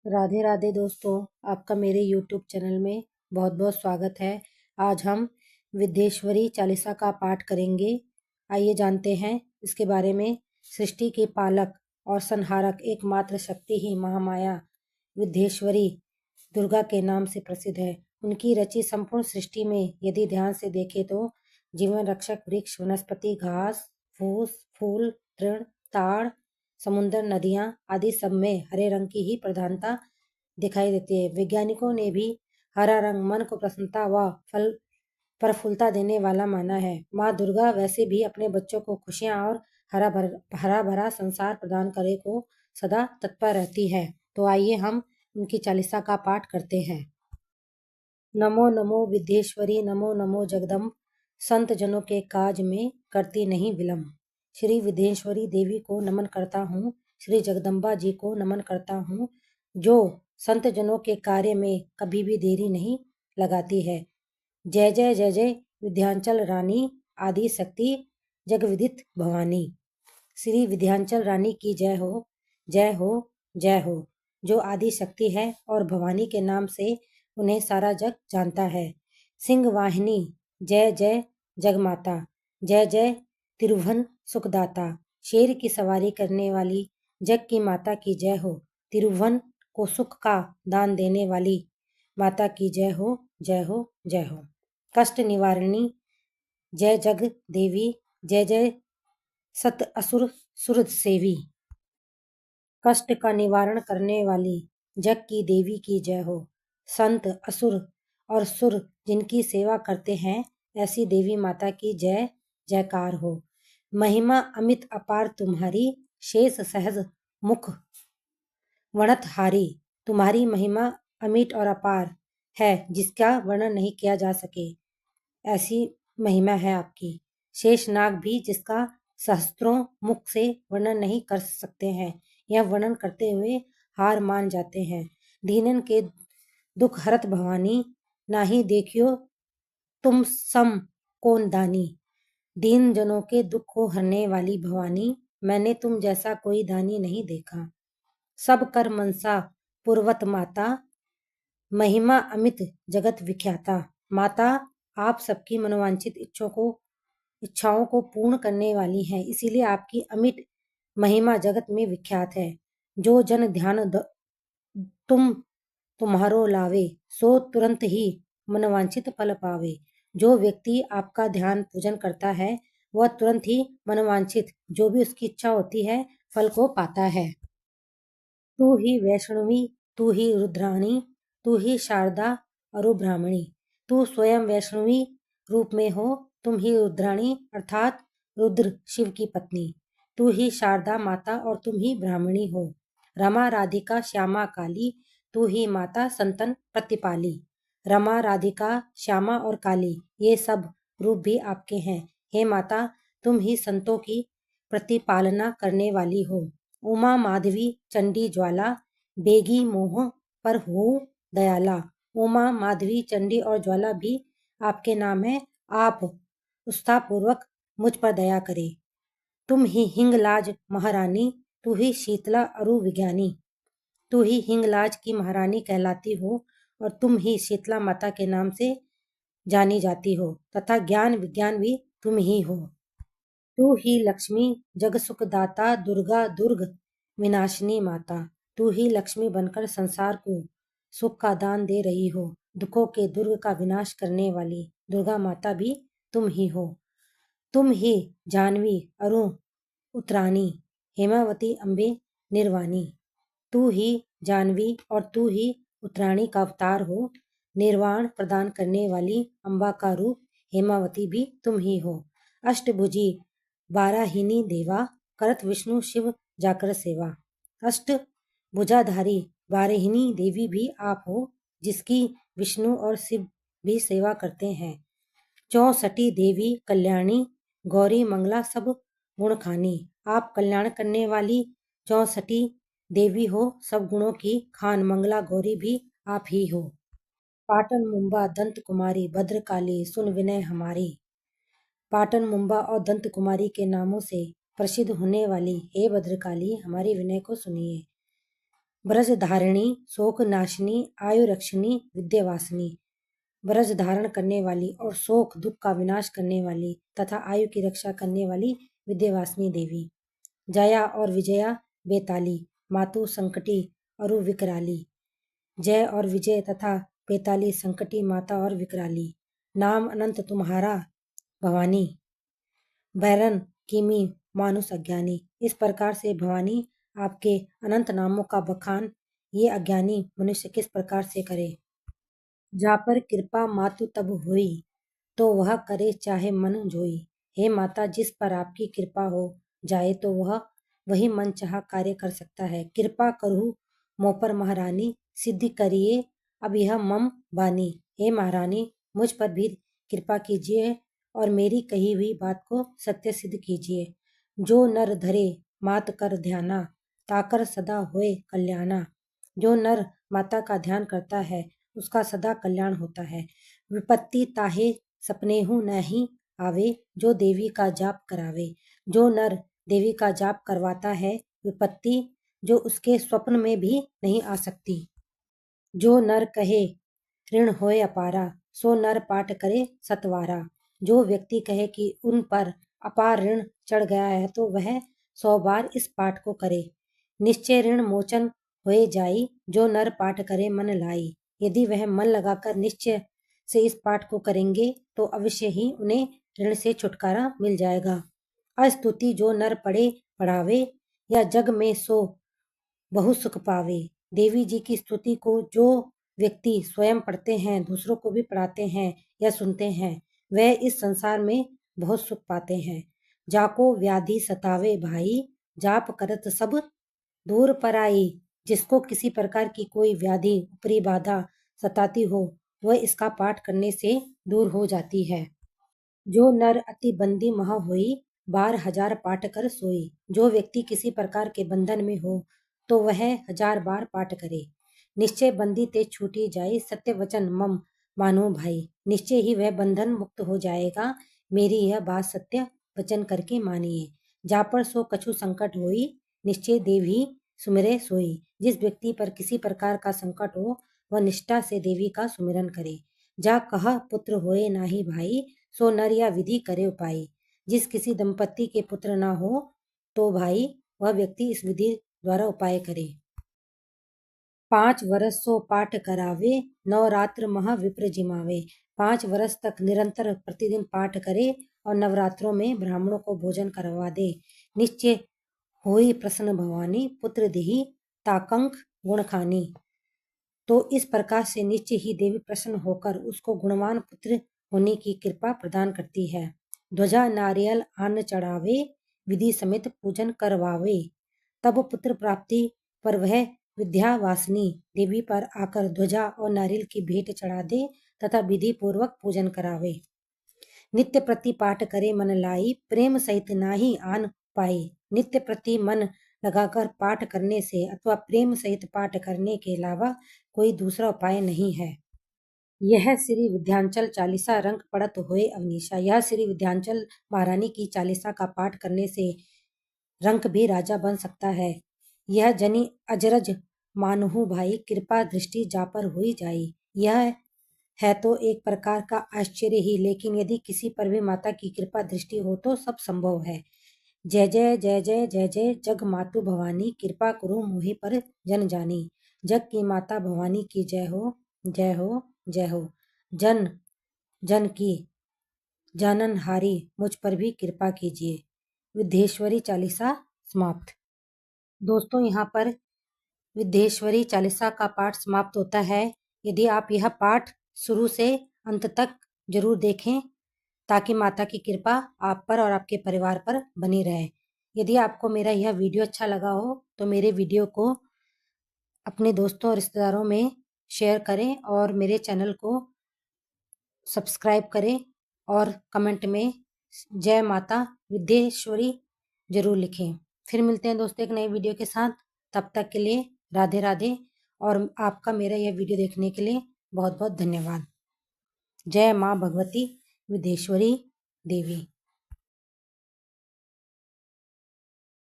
राधे राधे दोस्तों, आपका मेरे YouTube चैनल में बहुत बहुत स्वागत है। आज हम विद्येश्वरी चालीसा का पाठ करेंगे। आइए जानते हैं इसके बारे में। सृष्टि के पालक और संहारक एकमात्र शक्ति ही महामाया विद्येश्वरी दुर्गा के नाम से प्रसिद्ध है। उनकी रची संपूर्ण सृष्टि में यदि ध्यान से देखें तो जीवन रक्षक वृक्ष, वनस्पति, घास, फूस, फूल, तृण, ताड़, समुद्र, नदियां आदि सब में हरे रंग की ही प्रधानता दिखाई देती है। वैज्ञानिकों ने भी हरा रंग मन को प्रसन्नता व फल प्रफुल्लता देने वाला माना है। माँ दुर्गा वैसे भी अपने बच्चों को खुशियां और हरा भरा संसार प्रदान करे को सदा तत्पर रहती है। तो आइए हम उनकी चालीसा का पाठ करते हैं। नमो नमो विद्येश्वरी, नमो नमो जगदम्ब, संत जनों के काज में करती नहीं विलम्ब। श्री विद्येश्वरी देवी को नमन करता हूँ, श्री जगदम्बा जी को नमन करता हूँ, जो संत जनों के कार्य में कभी भी देरी नहीं लगाती है। जय जय जय जय विंध्याचल रानी, आदि शक्ति जगविदित भवानी। श्री विंध्याचल रानी की जय हो, जय हो, जय हो, जो आदि शक्ति है और भवानी के नाम से उन्हें सारा जग जानता है। सिंह वाहिनी जय जय जगमाता, जय जय तिरुभुवन सुखदाता। शेर की सवारी करने वाली जग की माता की जय हो। तिरुभुवन को सुख का दान देने वाली माता की जय हो, जय हो, जय हो। कष्ट निवारणी जय जग देवी, जय जय सत असुर सुरद सेवी। कष्ट का निवारण करने वाली जग की देवी की जय हो। संत, असुर और सुर जिनकी सेवा करते हैं, ऐसी देवी माता की जय जयकार हो। महिमा अमित अपार तुम्हारी, शेष सहज मुख वणत हारी। तुम्हारी महिमा अमिट और अपार है, जिसका वर्णन नहीं किया जा सके, ऐसी महिमा है आपकी। शेष नाग भी जिसका सहस्त्रों मुख से वर्णन नहीं कर सकते हैं, यह वर्णन करते हुए हार मान जाते हैं। दीनन के दुख हरत भवानी, नाही देखियो तुम सम कौन दानी। दीन जनों के दुख को हरने वाली भवानी, मैंने तुम जैसा कोई दानी नहीं देखा। सब कर मनसा पूर्वत माता, महिमा अमित जगत विख्याता। माता, आप सबकी मनोवांछित इच्छाओं को पूर्ण करने वाली हैं, इसीलिए आपकी अमिट महिमा जगत में विख्यात है। जो जन ध्यान तुम्हारो लावे, सो तुरंत ही मनोवांछित फल पावे। जो व्यक्ति आपका ध्यान पूजन करता है, वह तुरंत ही मनोवांछित जो भी उसकी इच्छा होती है फल को पाता है। तू ही वैष्णवी, तू ही रुद्राणी, तू ही शारदा अरु ब्राह्मणी। तू स्वयं वैष्णवी रूप में हो, तुम ही रुद्राणी अर्थात रुद्र शिव की पत्नी। तू ही शारदा माता और तुम ही ब्राह्मणी हो। रमा राधिका श्यामा काली, तू ही माता संतन प्रतिपाली। रमा राधिका श्यामा और काली ये सब रूप भी आपके हैं। हे माता, तुम ही संतों की प्रतिपालना करने वाली हो। उमा माधवी चंडी ज्वाला, बेगी मोह पर हो दयाला। उमा माधवी चंडी और ज्वाला भी आपके नाम है। आप उत्साहपूर्वक मुझ पर दया करें। तुम ही हिंगलाज महारानी, तू ही शीतला अरु विज्ञानी। तू ही हिंगलाज की महारानी कहलाती हो और तुम ही शीतला माता के नाम से जानी जाती हो तथा ज्ञान विज्ञान भी तुम ही हो। तू ही लक्ष्मी जग सुख दाता, दुर्गा दुर्ग विनाशिनी माता। तू ही लक्ष्मी बनकर संसार को सुख का दान दे रही हो। दुखों के दुर्ग का विनाश करने वाली दुर्गा माता भी तुम ही हो। तुम ही जानवी अरुण उत्तरानी, हेमावती अम्बे निर्वाणी। तू ही जानवी और तू ही उत्तराणी का अवतार हो। निर्वाण प्रदान करने वाली अम्बा का रूप हेमावती भी तुम ही हो। अष्टभुजी बाराहिनी देवा, करत विष्णु शिव जाकर सेवा। अष्ट भुजाधारी बाराहिनी देवी भी आप हो, जिसकी विष्णु और शिव भी सेवा करते हैं। चौसठी देवी कल्याणी, गौरी मंगला सब गुण खानी। आप कल्याण करने वाली चौसठी देवी हो, सब गुणों की खान मंगला गौरी भी आप ही हो। पाटन मुंबा दंत कुमारी, भद्रकाली सुन विनय हमारी। पाटन मुंबा और दंत कुमारी के नामों से प्रसिद्ध होने वाली हे भद्रकाली, हमारी विनय को सुनिए। ब्रज धारिणी, शोक नाशिनी, आयु रक्षिणी, विद्यावासिनी। ब्रज धारण करने वाली और शोक दुख का विनाश करने वाली तथा आयु की रक्षा करने वाली विद्यावासिनी देवी। जया और विजया बेताली, मातु संकटी अरु विकराली। जय और विजय तथा बेताली संकटी माता और विकराली। नाम अनंत तुम्हारा भवानी, बैरन किमी मानुष अज्ञानी। इस प्रकार से भवानी आपके अनंत नामों का बखान ये अज्ञानी मनुष्य किस प्रकार से करे। जा पर कृपा मातु तब हुई, तो वह करे चाहे मन जोई। हे माता, जिस पर आपकी कृपा हो जाए तो वह वही मन चाह कार्य कर सकता है। कृपा करहु मोह पर महारानी, सिद्धि करिए अब यह मम बानी। हे महारानी, मुझ पर भी कृपा कीजिए और मेरी कही हुई बात को सत्य सिद्ध कीजिए। जो नर धरे मात कर ध्याना, ताकर सदा होए कल्याणा। जो नर माता का ध्यान करता है उसका सदा कल्याण होता है। विपत्ति ताहे सपनेहु नहीं आवे, जो देवी का जाप करावे। जो नर देवी का जाप करवाता है, विपत्ति जो उसके स्वप्न में भी नहीं आ सकती। जो नर कहे ऋण होए अपारा, सो नर पाठ करे सतवारा। जो व्यक्ति कहे कि उन पर अपार ऋण चढ़ गया है तो वह 100 बार इस पाठ को करे। निश्चय ऋण मोचन होए जाई, जो नर पाठ करे मन लाई। यदि वह मन लगाकर निश्चय से इस पाठ को करेंगे तो अवश्य ही उन्हें ऋण से छुटकारा मिल जाएगा। अस्तुति जो नर पढ़े पढ़ावे, या जग में सो बहु सुख पावे। देवी जी की स्तुति को जो व्यक्ति स्वयं पढ़ते हैं, दूसरों को भी पढ़ाते हैं या सुनते हैं, वह इस संसार में बहुत सुख पाते हैं। जाको व्याधि सतावे भाई, जाप करत सब दूर पराई। जिसको किसी प्रकार की कोई व्याधि ऊपरी बाधा सताती हो, वह इसका पाठ करने से दूर हो जाती है। जो नर अति बंदी मह होई, 12,000 पाठ कर सोई। जो व्यक्ति किसी प्रकार के बंधन में हो तो वह 1000 बार पाठ करे। निश्चय बंदी ते छूटी जाए, सत्य वचन मम मानो भाई। निश्चय ही वह बंधन मुक्त हो जाएगा, मेरी यह बात सत्य वचन करके मानिए। जा पर सो कछु संकट होई, निश्चय देवी सुमिरे सोई। जिस व्यक्ति पर किसी प्रकार का संकट हो वह निष्ठा से देवी का सुमिरन करे। जा कह पुत्र होए नाही भाई, सो नर या विधि करे उपाय। जिस किसी दंपति के पुत्र ना हो तो भाई वह व्यक्ति इस विधि द्वारा उपाय करे। 5 वर्ष सो पाठ करावे, नवरात्र महा विप्र जिमावे। 5 वर्ष तक निरंतर प्रतिदिन पाठ करे और नवरात्रों में ब्राह्मणों को भोजन करवा दे। निश्चय होई प्रसन्न भवानी, पुत्र देहि ताकंक गुण खानी। तो इस प्रकार से निश्चय ही देवी प्रसन्न होकर उसको गुणवान पुत्र होने की कृपा प्रदान करती है। ध्वजा नारियल अन्न चढ़ावे, विधि समेत पूजन करवावे। तब पुत्र प्राप्ति पर वह विद्यावासिनी देवी पर आकर ध्वजा और नारियल की भेंट चढ़ा दे तथा विधि पूर्वक पूजन करावे। नित्य प्रति पाठ करे मन लाई, प्रेम सहित नाही आन पाए। नित्य प्रति मन लगाकर पाठ करने से अथवा प्रेम सहित पाठ करने के अलावा कोई दूसरा उपाय नहीं है। यह श्री विद्यांचल चालीसा रंग पढ़त होए अवनीशा। यह श्री विद्यांचल महारानी की चालीसा का पाठ करने से रंक भी राजा बन सकता है। यह जनी अजरज मानहु भाई, कृपा दृष्टि जा पर हुई जाई। यह है तो एक प्रकार का आश्चर्य ही, लेकिन यदि किसी पर भी माता की कृपा दृष्टि हो तो सब संभव है। जय जय जय जय जय जय जग मातु भवानी, कृपा करो मोहि पर जन जानी। जग की माता भवानी की जय हो, जय हो, जय हो। जन जन की जाननहारी मुझ पर भी कृपा कीजिए। विद्येश्वरी चालीसा समाप्त। दोस्तों, यहाँ पर विद्येश्वरी चालीसा का पाठ समाप्त होता है। यदि आप यह पाठ शुरू से अंत तक जरूर देखें ताकि माता की कृपा आप पर और आपके परिवार पर बनी रहे। यदि आपको मेरा यह वीडियो अच्छा लगा हो तो मेरे वीडियो को अपने दोस्तों और रिश्तेदारों में शेयर करें और मेरे चैनल को सब्सक्राइब करें और कमेंट में जय माता विद्येश्वरी जरूर लिखें। फिर मिलते हैं दोस्तों एक नई वीडियो के साथ। तब तक के लिए राधे राधे और आपका मेरा यह वीडियो देखने के लिए बहुत बहुत धन्यवाद। जय माँ भगवती विद्येश्वरी देवी।